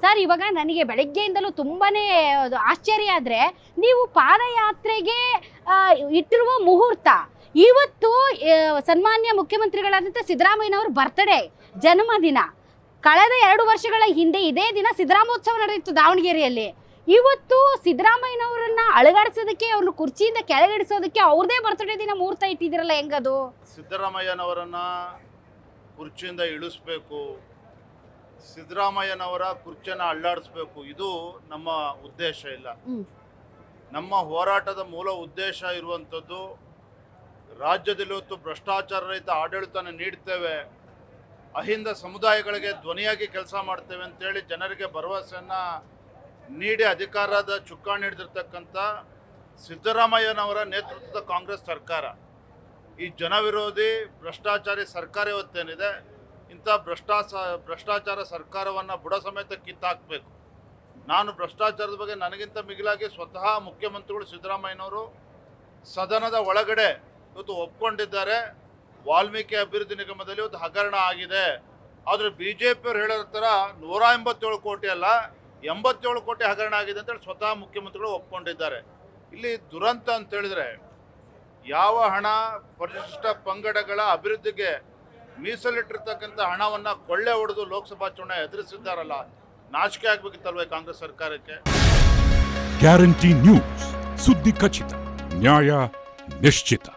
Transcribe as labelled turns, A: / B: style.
A: Sir, ಇವಾಗ ನನಗೆ ಬೆಳಗ್ಗೆಯಿಂದಲೂ ತುಂಬಾನೇ ಆಶ್ಚರ್ಯ ಆದ್ರೆ, ನೀವು ಪಾದಯಾತ್ರೆಗೆ ಇಟ್ಟಿರುವ ಮುಹೂರ್ತ ಇವತ್ತು ಸನ್ಮಾನ್ಯ ಮುಖ್ಯಮಂತ್ರಿಗಳಾದಂಥ ಸಿದ್ದರಾಮಯ್ಯನವರ ಬರ್ತ್ಡೇ, ಜನ್ಮದಿನ. ಕಳೆದ 2 ವರ್ಷಗಳ ಹಿಂದೆ ಇದೇ ದಿನ ಸಿದ್ದರಾಮೋತ್ಸವ ನಡೆದಿತ್ತು ದಾವಣಗೆರೆಯಲ್ಲಿ. ಇವತ್ತು ಸಿದ್ದರಾಮಯ್ಯನವರನ್ನ ಅಳಗಾಡಿಸೋದಕ್ಕೆ, ಅವ್ರನ್ನ ಕುರ್ಚಿಯಿಂದ ಕೆಳಗಿಡಿಸೋದಕ್ಕೆ ಅವ್ರದೇ ಬರ್ತ್ಡೇ ದಿನ ಮುಹೂರ್ತ ಇಟ್ಟಿದ್ದೀರಲ್ಲ, ಹೆಂಗದು?
B: ಸಿದ್ದರಾಮಯ್ಯನವರನ್ನ ಕುರ್ಚಿಯಿಂದ ಇಳಿಸ್ಬೇಕು, ಸಿದ್ದರಾಮಯ್ಯನವರ ಕುರ್ಚಿಯನ್ನು ಅಳ್ಳಾಡಿಸ್ಬೇಕು, ಇದು ನಮ್ಮ ಉದ್ದೇಶ ಇಲ್ಲ. ನಮ್ಮ ಹೋರಾಟದ ಮೂಲ ಉದ್ದೇಶ ಇರುವಂಥದ್ದು, ರಾಜ್ಯದಲ್ಲಿ ಇವತ್ತು ಭ್ರಷ್ಟಾಚಾರ ರಹಿತ ಆಡಳಿತನ ನೀಡ್ತೇವೆ, ಅಹಿಂದ ಸಮುದಾಯಗಳಿಗೆ ಧ್ವನಿಯಾಗಿ ಕೆಲಸ ಮಾಡ್ತೇವೆ ಅಂತೇಳಿ ಜನರಿಗೆ ಭರವಸೆಯನ್ನು ನೀಡಿ ಅಧಿಕಾರದ ಚುಕ್ಕಾಣಿ ಹಿಡಿದಿರ್ತಕ್ಕಂಥ ಸಿದ್ದರಾಮಯ್ಯನವರ ನೇತೃತ್ವದ ಕಾಂಗ್ರೆಸ್ ಸರ್ಕಾರ, ಈ ಜನವಿರೋಧಿ ಭ್ರಷ್ಟಾಚಾರಿ ಸರ್ಕಾರ ಇವತ್ತೇನಿದೆ, ಇಂಥ ಭ್ರಷ್ಟಾಚಾರ ಸರ್ಕಾರವನ್ನು ಬುಡ ಸಮೇತ ಕಿತ್ತಾಕಬೇಕು. ನಾನು ಭ್ರಷ್ಟಾಚಾರದ ಬಗ್ಗೆ ನನಗಿಂತ ಮಿಗಿಲಾಗಿ ಸ್ವತಃ ಮುಖ್ಯಮಂತ್ರಿಗಳು ಸಿದ್ದರಾಮಯ್ಯನವರು ಸದನದ ಒಳಗಡೆ ಇವತ್ತು ಒಪ್ಕೊಂಡಿದ್ದಾರೆ. ವಾಲ್ಮೀಕಿ ಅಭಿವೃದ್ಧಿ ನಿಗಮದಲ್ಲಿ ಇವತ್ತು ಹಗರಣ ಆಗಿದೆ, ಆದರೆ BJPಯವರು ಹೇಳೋ ಥರ 187 ಕೋಟಿ ಅಲ್ಲ 87 ಕೋಟಿ ಹಗರಣ ಆಗಿದೆ ಅಂತೇಳಿ ಸ್ವತಃ ಮುಖ್ಯಮಂತ್ರಿಗಳು ಒಪ್ಕೊಂಡಿದ್ದಾರೆ. ಇಲ್ಲಿ ದುರಂತ ಅಂತ ಹೇಳಿದ್ರೆ, ಯಾವ ಹಣ ಪರಿಶಿಷ್ಟ ಪಂಗಡಗಳ ಅಭಿವೃದ್ಧಿಗೆ ಮೀಸಲಿಟ್ಟಿರ್ತಕ್ಕಂಥ ಹಣವನ್ನು ಕೊಳ್ಳೆ ಹೊಡೆದು ಲೋಕಸಭಾ ಚುನಾವಣೆ ಎದುರಿಸಿದ್ದಾರಲ್ಲ, ನಾಚಿಕೆ ಆಗಬೇಕಿತ್ತಲ್ವೇ ಕಾಂಗ್ರೆಸ್ ಸರ್ಕಾರಕ್ಕೆ?
C: ಗ್ಯಾರಂಟಿ ನ್ಯೂಸ್, ಸುದ್ದಿ ಖಚಿತ, ನ್ಯಾಯ ನಿಶ್ಚಿತ.